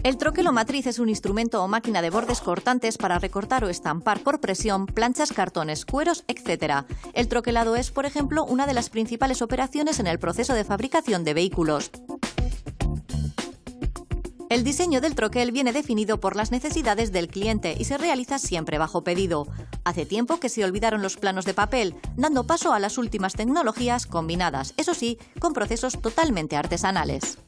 El troquel o matriz es un instrumento o máquina de bordes cortantes para recortar o estampar por presión planchas, cartones, cueros, etc. El troquelado es, por ejemplo, una de las principales operaciones en el proceso de fabricación de vehículos. El diseño del troquel viene definido por las necesidades del cliente y se realiza siempre bajo pedido. Hace tiempo que se olvidaron los planos de papel, dando paso a las últimas tecnologías combinadas, eso sí, con procesos totalmente artesanales.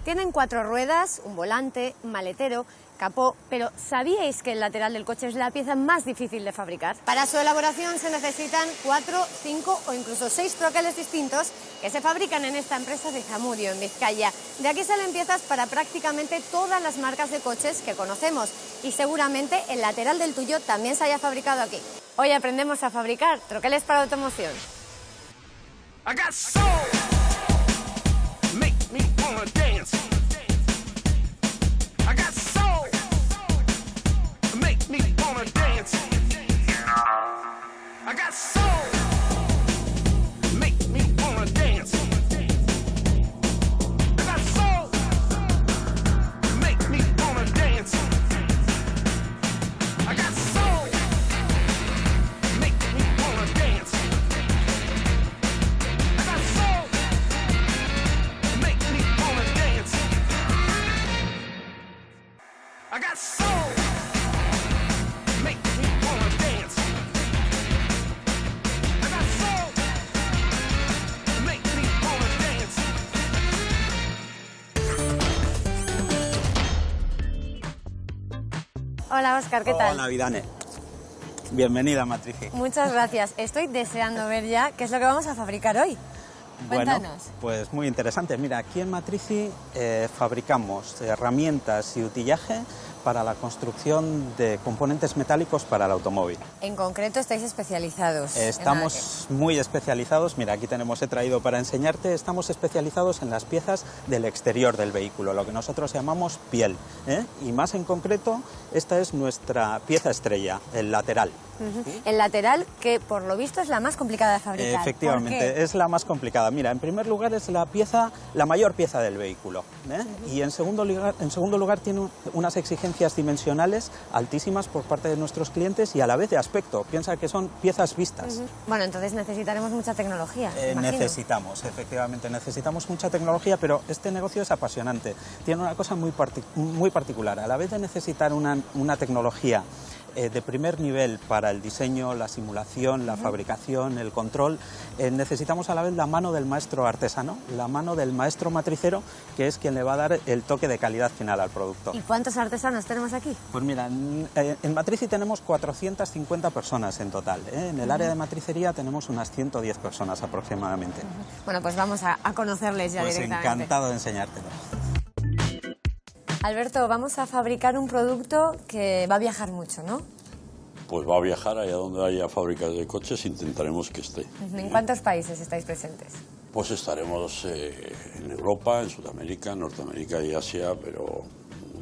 Tienen 4 ruedas, un volante, un maletero, capó, pero ¿sabíais que el lateral del coche es la pieza más difícil de fabricar? Para su elaboración se necesitan 4, 5 o incluso 6 troqueles distintos que se fabrican en esta empresa de Zamudio, en Vizcaya. De aquí salen piezas para prácticamente todas las marcas de coches que conocemos y seguramente el lateral del tuyo también se haya fabricado aquí. Hoy aprendemos a fabricar troqueles para automoción. Hola, Óscar, ¿qué tal? Hola, Vidane. Bienvenida, Matrici. Muchas gracias. Estoy deseando ver ya qué es lo que vamos a fabricar hoy. Cuéntanos. Bueno, pues muy interesante. Mira, aquí en Matrici fabricamos herramientas y utillaje para la construcción de componentes metálicos para el automóvil. En concreto estáis especializados. Estamos muy especializados, mira, aquí he traído para enseñarte, estamos especializados en las piezas del exterior del vehículo, lo que nosotros llamamos piel, y más en concreto, esta es nuestra pieza estrella, el lateral. El lateral, que por lo visto es la más complicada de fabricar. Efectivamente, es la más complicada. Mira, en primer lugar es la mayor pieza del vehículo, y en segundo lugar tiene unas exigencias dimensionales altísimas por parte de nuestros clientes y a la vez de aspecto. Piensa que son piezas vistas. Bueno, entonces necesitaremos mucha tecnología. Efectivamente, necesitamos mucha tecnología, pero este negocio es apasionante. Tiene una cosa muy particular. A la vez de necesitar una tecnología de primer nivel para el diseño, la simulación, la fabricación, el control, necesitamos a la vez la mano del maestro artesano, la mano del maestro matricero, que es quien le va a dar el toque de calidad final al producto. ¿Y cuántos artesanos tenemos aquí? Pues mira, en Matrici tenemos 450 personas en total. En el área de matricería tenemos unas 110 personas aproximadamente. Bueno, pues vamos a conocerles ya directamente. Encantado de enseñártelo. Alberto, vamos a fabricar un producto que va a viajar mucho, ¿no? Pues va a viajar allá donde haya fábricas de coches, intentaremos que esté. ¿En cuántos países estáis presentes? Pues estaremos en Europa, en Sudamérica, en Norteamérica y Asia, pero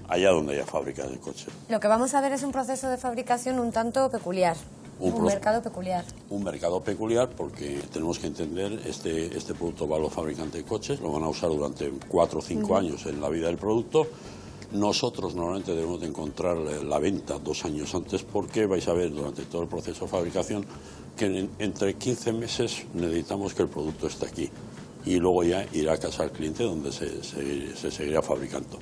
allá donde haya fábricas de coches. Lo que vamos a ver es un proceso de fabricación un tanto peculiar. Un mercado peculiar. Un mercado peculiar porque tenemos que entender, este producto va a los fabricantes de coches, lo van a usar durante 4 o 5 años en la vida del producto. Nosotros normalmente debemos de encontrar la venta 2 años antes porque vais a ver durante todo el proceso de fabricación que entre 15 meses necesitamos que el producto esté aquí y luego ya irá a casa al cliente donde se seguirá fabricando.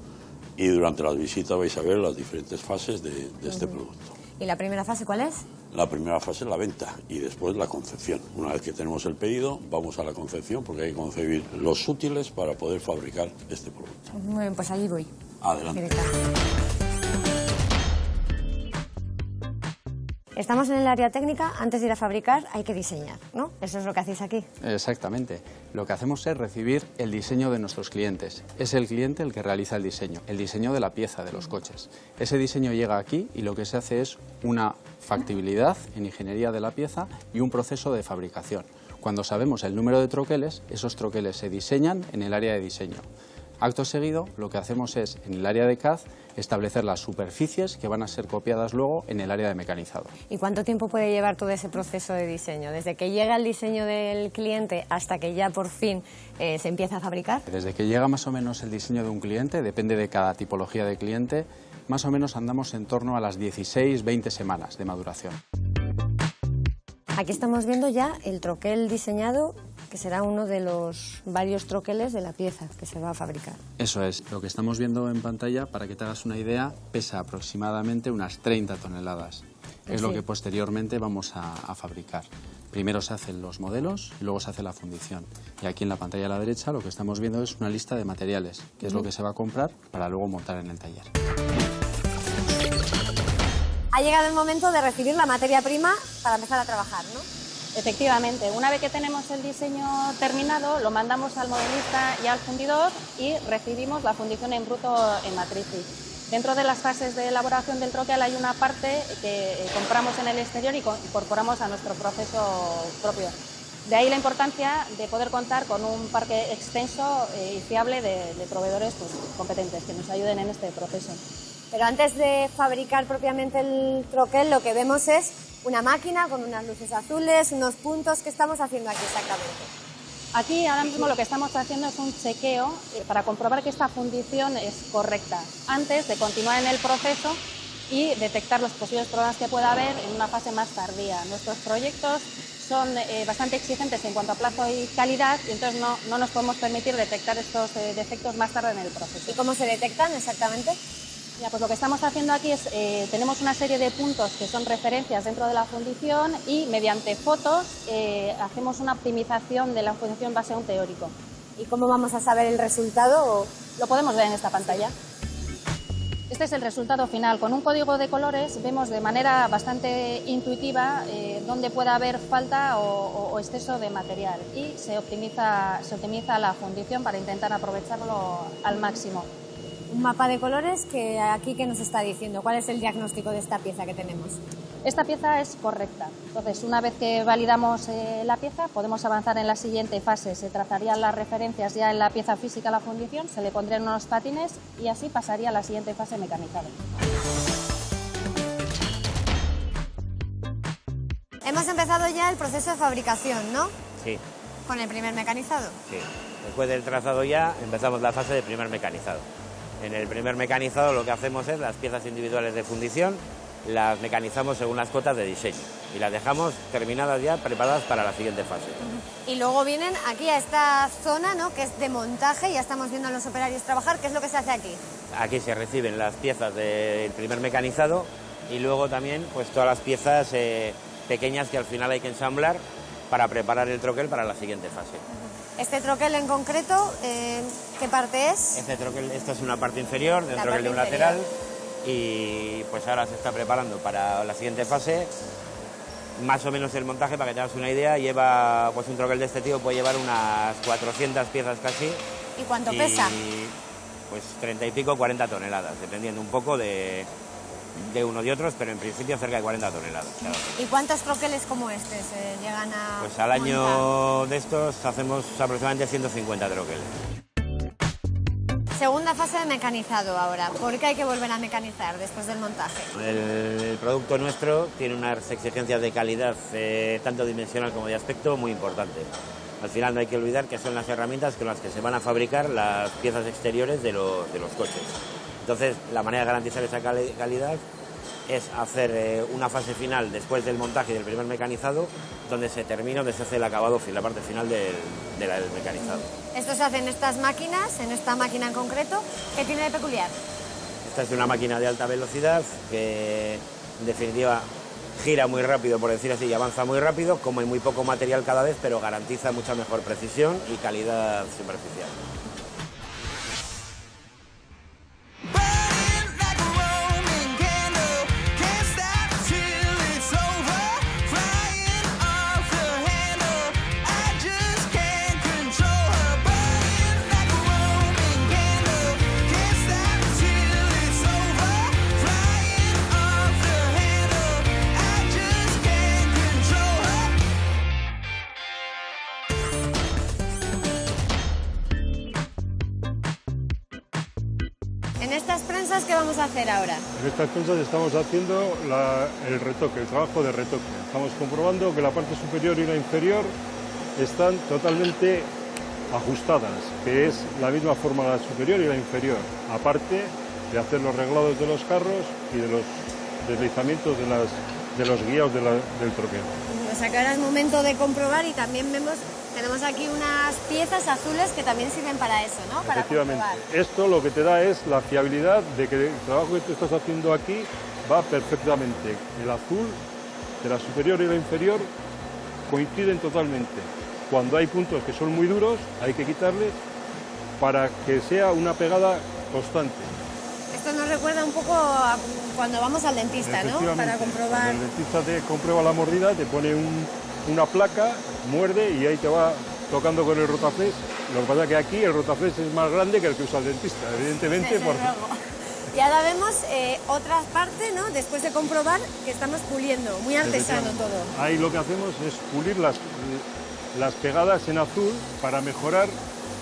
Y durante las visitas vais a ver las diferentes fases de este producto. ¿Y la primera fase cuál es? La primera fase es la venta y después la concepción. Una vez que tenemos el pedido, vamos a la concepción porque hay que concebir los útiles para poder fabricar este producto. Muy bien, pues allí voy. Adelante. Estamos en el área técnica, antes de ir a fabricar hay que diseñar, ¿no? Eso es lo que hacéis aquí. Exactamente. Lo que hacemos es recibir el diseño de nuestros clientes. Es el cliente el que realiza el diseño de la pieza de los coches. Ese diseño llega aquí y lo que se hace es una factibilidad en ingeniería de la pieza y un proceso de fabricación. Cuando sabemos el número de troqueles, esos troqueles se diseñan en el área de diseño. Acto seguido, lo que hacemos es, en el área de CAD, establecer las superficies que van a ser copiadas luego en el área de mecanizado. ¿Y cuánto tiempo puede llevar todo ese proceso de diseño? Desde que llega el diseño del cliente hasta que ya por fin se empieza a fabricar. Desde que llega más o menos el diseño de un cliente, depende de cada tipología de cliente, más o menos andamos en torno a las 16-20 semanas de maduración. Aquí estamos viendo ya el troquel diseñado, que será uno de los varios troqueles de la pieza que se va a fabricar. Eso es, lo que estamos viendo en pantalla, para que te hagas una idea, pesa aproximadamente unas 30 toneladas. Es lo que posteriormente vamos a fabricar. Primero se hacen los modelos y luego se hace la fundición. Y aquí en la pantalla a la derecha lo que estamos viendo es una lista de materiales, que es lo que se va a comprar para luego montar en el taller. Ha llegado el momento de recibir la materia prima para empezar a trabajar, ¿no? Efectivamente, una vez que tenemos el diseño terminado, lo mandamos al modelista y al fundidor y recibimos la fundición en bruto en matricis. Dentro de las fases de elaboración del troquel hay una parte que compramos en el exterior y incorporamos a nuestro proceso propio. De ahí la importancia de poder contar con un parque extenso y fiable de proveedores competentes que nos ayuden en este proceso. Pero antes de fabricar propiamente el troquel, lo que vemos es una máquina con unas luces azules, unos puntos. ¿Qué estamos haciendo aquí exactamente? Aquí ahora mismo lo que estamos haciendo es un chequeo para comprobar que esta fundición es correcta antes de continuar en el proceso y detectar los posibles problemas que pueda haber en una fase más tardía. Nuestros proyectos son bastante exigentes en cuanto a plazo y calidad y entonces no nos podemos permitir detectar estos defectos más tarde en el proceso. ¿Y cómo se detectan exactamente? Ya, pues lo que estamos haciendo aquí es, tenemos una serie de puntos que son referencias dentro de la fundición y mediante fotos hacemos una optimización de la fundición en base a un teórico. ¿Y cómo vamos a saber el resultado? Lo podemos ver en esta pantalla. Este es el resultado final. Con un código de colores vemos de manera bastante intuitiva dónde puede haber falta o exceso de material y se optimiza la fundición para intentar aprovecharlo al máximo. Un mapa de colores que aquí que nos está diciendo. ¿Cuál es el diagnóstico de esta pieza que tenemos? Esta pieza es correcta. Entonces, una vez que validamos la pieza, podemos avanzar en la siguiente fase. Se trazarían las referencias ya en la pieza física a la fundición, se le pondrían unos patines y así pasaría a la siguiente fase mecanizada. Hemos empezado ya el proceso de fabricación, ¿no? Sí, Con el primer mecanizado. sí. Después del trazado ya empezamos la fase de primer mecanizado. En el primer mecanizado lo que hacemos es las piezas individuales de fundición, las mecanizamos según las cotas de diseño y las dejamos terminadas ya, preparadas para la siguiente fase. Y luego vienen aquí a esta zona, ¿no? Que es de montaje. Ya estamos viendo a los operarios trabajar. ¿Qué es lo que se hace aquí? Aquí se reciben las piezas del primer mecanizado y luego también pues todas las piezas pequeñas que al final hay que ensamblar para preparar el troquel para la siguiente fase. Este troquel en concreto, ¿qué parte es? Esta es una parte inferior del troquel de un lateral y pues ahora se está preparando para la siguiente fase. Más o menos el montaje, para que te hagas una idea, lleva pues un troquel de este tipo puede llevar unas 400 piezas casi. ¿Y cuánto pesa? Pues 30 y pico, 40 toneladas, dependiendo un poco de uno y otros, pero en principio cerca de 40 toneladas. Claro. ¿Y cuántos troqueles como este se llegan a Pues al año de estos hacemos aproximadamente 150 troqueles. Segunda fase de mecanizado ahora. ¿Por qué hay que volver a mecanizar después del montaje? El producto nuestro tiene unas exigencias de calidad, tanto dimensional como de aspecto, muy importantes. Al final no hay que olvidar que son las herramientas con las que se van a fabricar las piezas exteriores de los coches. Entonces, la manera de garantizar esa calidad es hacer una fase final después del montaje del primer mecanizado, donde se termina, donde se hace el acabado, la parte final del mecanizado. Esto se hace en estas máquinas, en esta máquina en concreto. ¿Qué tiene de peculiar? Esta es una máquina de alta velocidad que, en definitiva, gira muy rápido, por decir así, y avanza muy rápido, como hay muy poco material cada vez, pero garantiza mucha mejor precisión y calidad superficial. En estas prensas, ¿qué vamos a hacer ahora? En estas prensas estamos haciendo el retoque, el trabajo de retoque. Estamos comprobando que la parte superior y la inferior están totalmente ajustadas, que es la misma forma la superior y la inferior, aparte de hacer los reglados de los carros y de los deslizamientos de los guías del troquel. O sea que ahora es momento de comprobar y también tenemos aquí unas piezas azules que también sirven para eso, ¿no? Para Efectivamente. comprobar. Esto lo que te da es la fiabilidad de que el trabajo que tú estás haciendo aquí va perfectamente. El azul de la superior y la inferior coinciden totalmente. Cuando hay puntos que son muy duros, hay que quitarles para que sea una pegada constante. Esto nos recuerda un poco a cuando vamos al dentista, ¿no? Para comprobar. Cuando el dentista te comprueba la mordida, te pone una placa, muerde y ahí te va tocando con el rotaflex. Lo que pasa es que aquí el rotaflex es más grande que el que usa el dentista, evidentemente. Desde luego. Y ahora vemos otra parte, ¿no? Después de comprobar que estamos puliendo, muy artesano todo. Ahí lo que hacemos es pulir las pegadas en azul para mejorar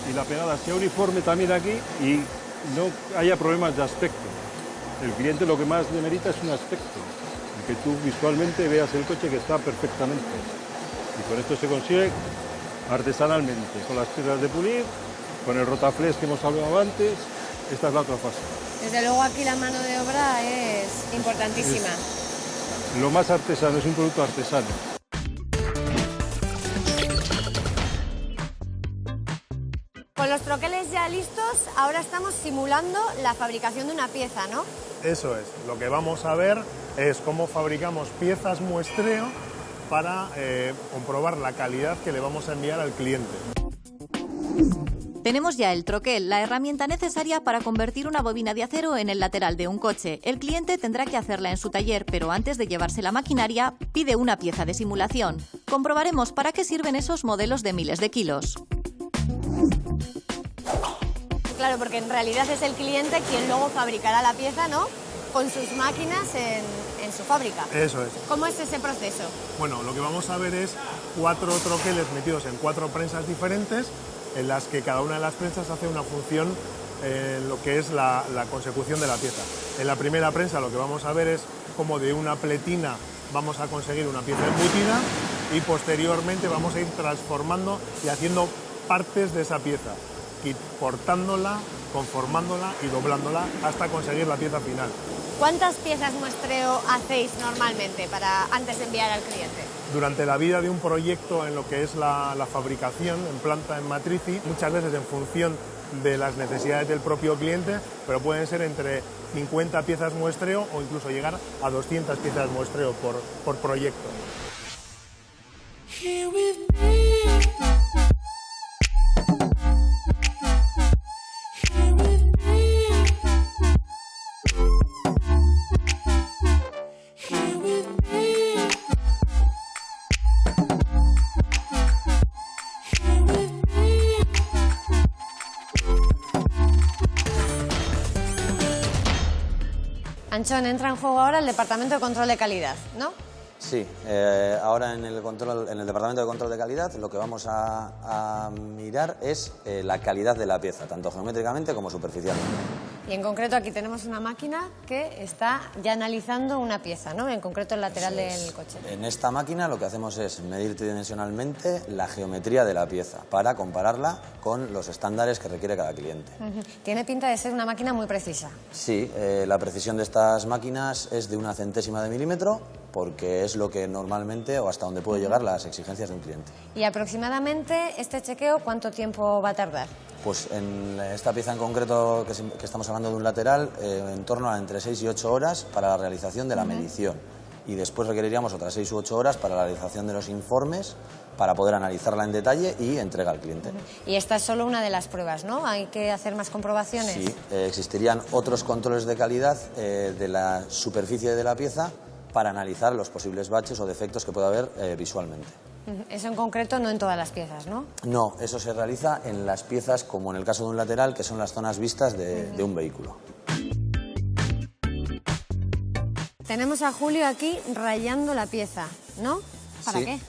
y la pegada sea uniforme también aquí y no haya problemas de aspecto. El cliente lo que más demerita es un aspecto, que tú visualmente veas el coche que está perfectamente. Y con esto se consigue artesanalmente, con las piedras de pulir, con el rotaflex que hemos hablado antes. Esta es la otra fase. Desde luego aquí la mano de obra es importantísima. Lo más artesano, es un producto artesano. Con los troqueles ya listos, ahora estamos simulando la fabricación de una pieza, ¿no? Eso es, lo que vamos a ver es cómo fabricamos piezas muestreo para comprobar la calidad que le vamos a enviar al cliente. Tenemos ya el troquel, la herramienta necesaria para convertir una bobina de acero en el lateral de un coche. El cliente tendrá que hacerla en su taller, pero antes de llevarse la maquinaria, pide una pieza de simulación. Comprobaremos para qué sirven esos modelos de miles de kilos. Claro, porque en realidad es el cliente quien luego fabricará la pieza, ¿no? Con sus máquinas en su fábrica. Eso es. ¿Cómo es ese proceso? Bueno, lo que vamos a ver es 4 troqueles metidos en 4 prensas diferentes, en las que cada una de las prensas hace una función en lo que es la consecución de la pieza. En la primera prensa lo que vamos a ver es cómo de una pletina vamos a conseguir una pieza embutida y posteriormente vamos a ir transformando y haciendo partes de esa pieza, y cortándola, conformándola y doblándola hasta conseguir la pieza final. ¿Cuántas piezas muestreo hacéis normalmente antes de enviar al cliente? Durante la vida de un proyecto en lo que es la fabricación en planta en Matrici, muchas veces en función de las necesidades del propio cliente, pero pueden ser entre 50 piezas muestreo o incluso llegar a 200 piezas muestreo por proyecto. Anchón, entra en juego ahora el Departamento de Control de Calidad, ¿no? Sí, ahora en el Departamento de Control de Calidad lo que vamos a mirar es la calidad de la pieza, tanto geométricamente como superficialmente. Y en concreto aquí tenemos una máquina que está ya analizando una pieza, ¿no? En concreto el lateral del coche. En esta máquina lo que hacemos es medir tridimensionalmente la geometría de la pieza para compararla con los estándares que requiere cada cliente. Tiene pinta de ser una máquina muy precisa. Sí, la precisión de estas máquinas es de 1 centésima de milímetro, porque es lo que normalmente o hasta donde puede llegar las exigencias de un cliente. ¿Y aproximadamente este chequeo cuánto tiempo va a tardar? Pues en esta pieza en concreto, que estamos hablando de un lateral, en torno a entre 6 y 8 horas para la realización de la medición. Y después requeriríamos otras 6 u 8 horas para la realización de los informes, para poder analizarla en detalle y entrega al cliente. Y esta es solo una de las pruebas, ¿no? ¿Hay que hacer más comprobaciones? Sí, existirían otros controles de calidad de la superficie de la pieza para analizar los posibles baches o defectos que pueda haber visualmente. Eso en concreto no en todas las piezas, ¿no? No, eso se realiza en las piezas, como en el caso de un lateral, que son las zonas vistas de un vehículo. Tenemos a Julio aquí rayando la pieza, ¿no? ¿Para Sí.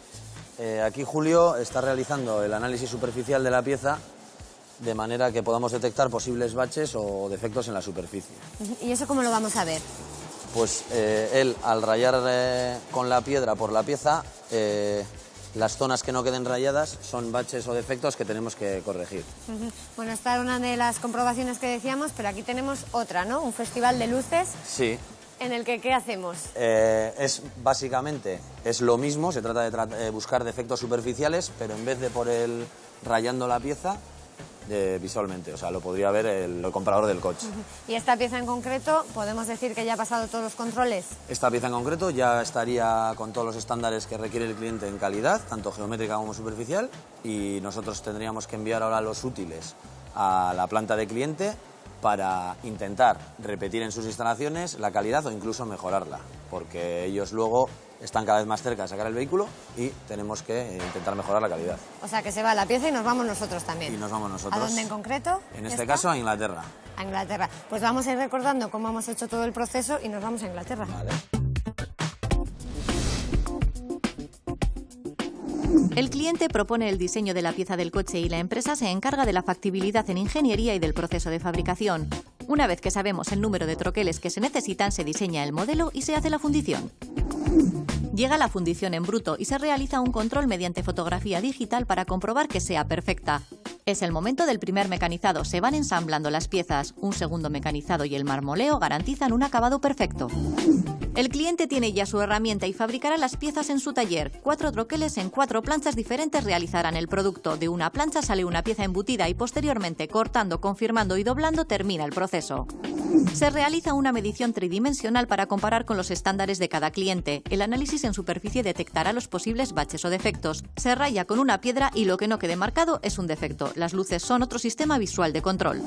qué? Aquí Julio está realizando el análisis superficial de la pieza de manera que podamos detectar posibles baches o defectos en la superficie. ¿Y eso cómo lo vamos a ver? Pues él, al rayar con la piedra por la pieza, las zonas que no queden rayadas son baches o defectos que tenemos que corregir. Bueno, esta era una de las comprobaciones que decíamos, pero aquí tenemos otra, ¿no? Un festival de luces. Sí. En el que, ¿qué hacemos? Básicamente es lo mismo, se trata de buscar defectos superficiales, pero en vez de por el rayando la pieza, visualmente, o sea, lo podría ver el comprador del coche. ¿Y esta pieza en concreto, podemos decir que ya ha pasado todos los controles? Esta pieza en concreto ya estaría con todos los estándares que requiere el cliente en calidad, tanto geométrica como superficial, y nosotros tendríamos que enviar ahora los útiles a la planta de cliente para intentar repetir en sus instalaciones la calidad o incluso mejorarla, porque ellos luego están cada vez más cerca de sacar el vehículo y tenemos que intentar mejorar la calidad. O sea, que se va la pieza y nos vamos nosotros también. Y nos vamos nosotros. ¿A dónde en concreto? En este caso a Inglaterra. A Inglaterra. Pues vamos a ir recordando cómo hemos hecho todo el proceso y nos vamos a Inglaterra. Vale. El cliente propone el diseño de la pieza del coche y la empresa se encarga de la factibilidad en ingeniería y del proceso de fabricación. Una vez que sabemos el número de troqueles que se necesitan, se diseña el modelo y se hace la fundición. Llega la fundición en bruto y se realiza un control mediante fotografía digital para comprobar que sea perfecta. Es el momento del primer mecanizado, se van ensamblando las piezas. Un segundo mecanizado y el marmoleo garantizan un acabado perfecto. El cliente tiene ya su herramienta y fabricará las piezas en su taller. 4 troqueles en 4 planchas diferentes realizarán el producto. De una plancha sale una pieza embutida y posteriormente, cortando, confirmando y doblando, termina el proceso. Se realiza una medición tridimensional para comparar con los estándares de cada cliente. El análisis en superficie detectará los posibles baches o defectos. Se raya con una piedra y lo que no quede marcado es un defecto. Las luces son otro sistema visual de control.